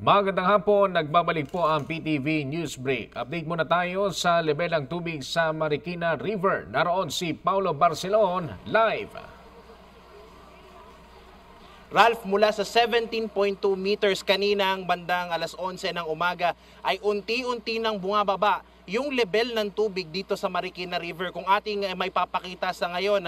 Magandang hapon, nagbabalik po ang PTV News Break. Update muna tayo sa level ng tubig sa Marikina River. Naroon si Paulo Barcelon live. Ralph, mula sa 17.2 meters kaninang bandang alas 11 ng umaga ay unti-unti nang bumababa yung level ng tubig dito sa Marikina River. Kung ating may papakita sa ngayon,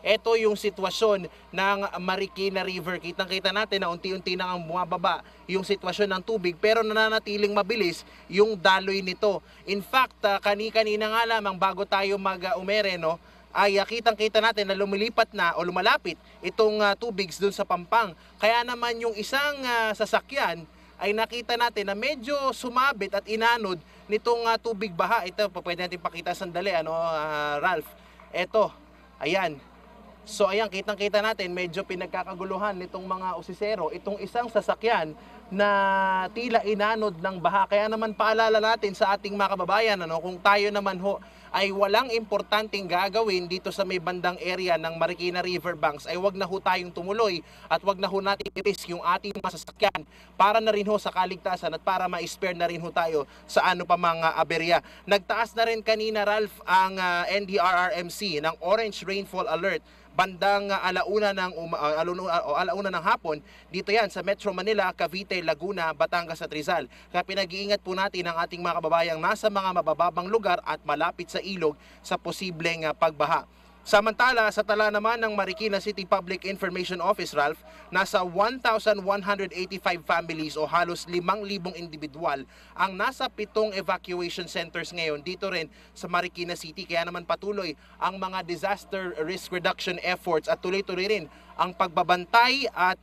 ito yung sitwasyon ng Marikina River. Kitang-kita natin na unti-unti nang bumababa yung sitwasyon ng tubig pero nananatiling mabilis yung daloy nito. In fact, kani-kanina nga lamang bago tayo mag-umere, ay kitang-kita natin na lumilipat na o lumalapit itong tubig dun sa Pampang. Kaya naman yung isang sasakyan ay nakita natin na medyo sumabit at inanod nitong tubig baha. Ito, pwede natin pakita sandali, Ralph. Ito, ayan. So ayan, kitang-kita natin medyo pinagkakaguluhan nitong mga usisero. Itong isang sasakyan na tila inanod ng baha. Kaya naman paalala natin sa ating mga kababayan, kung tayo naman ay walang importanteng gagawin dito sa may bandang area ng Marikina River Banks, ay wag na tayong tumuloy at wag na natin i-risk yung ating mga sasakyan para na rin sa kaligtasan at para ma-spare na rin tayo sa ano pa mga aberya. Nagtaas na rin kanina, Ralph, ang NDRRMC ng Orange Rainfall Alert bandang alauna ng hapon dito yan sa Metro Manila, Cavite, Laguna, Batangas at Rizal. Kaya pinag-iingat po natin ang ating mga kababayang nasa mga mabababang lugar at malapit sa ilog sa posibleng pagbaha. Samantala, sa tala naman ng Marikina City Public Information Office, Ralph, nasa 1,185 families o halos 5,000 individual ang nasa 7 evacuation centers ngayon dito rin sa Marikina City. Kaya naman patuloy ang mga disaster risk reduction efforts at tuloy-tuloy rin ang pagbabantay at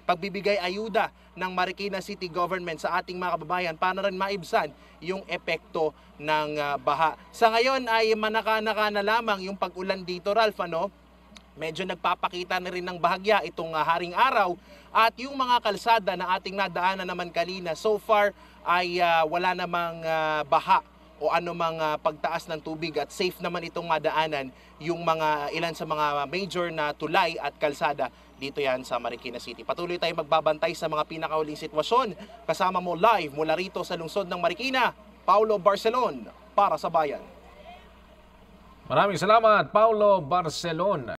pagbibigay ayuda ng Marikina City Government sa ating mga kababayan para rin maibsan yung epekto ng baha. Sa ngayon ay manaka-naka na lamang yung pag-ulan dito, Ralph, medyo nagpapakita na rin ng bahagya itong haring araw at yung mga kalsada na ating nadaanan naman kanina so far ay wala namang baha o anumang pagtaas ng tubig at safe naman itong madaanan yung ilan sa mga major na tulay at kalsada dito yan sa Marikina City. Patuloy tayong magbabantay sa mga pinakahuling sitwasyon. Kasama mo live mula rito sa lungsod ng Marikina, Paulo Barcelon para sa Bayan. Maraming salamat, Paulo Barcelon.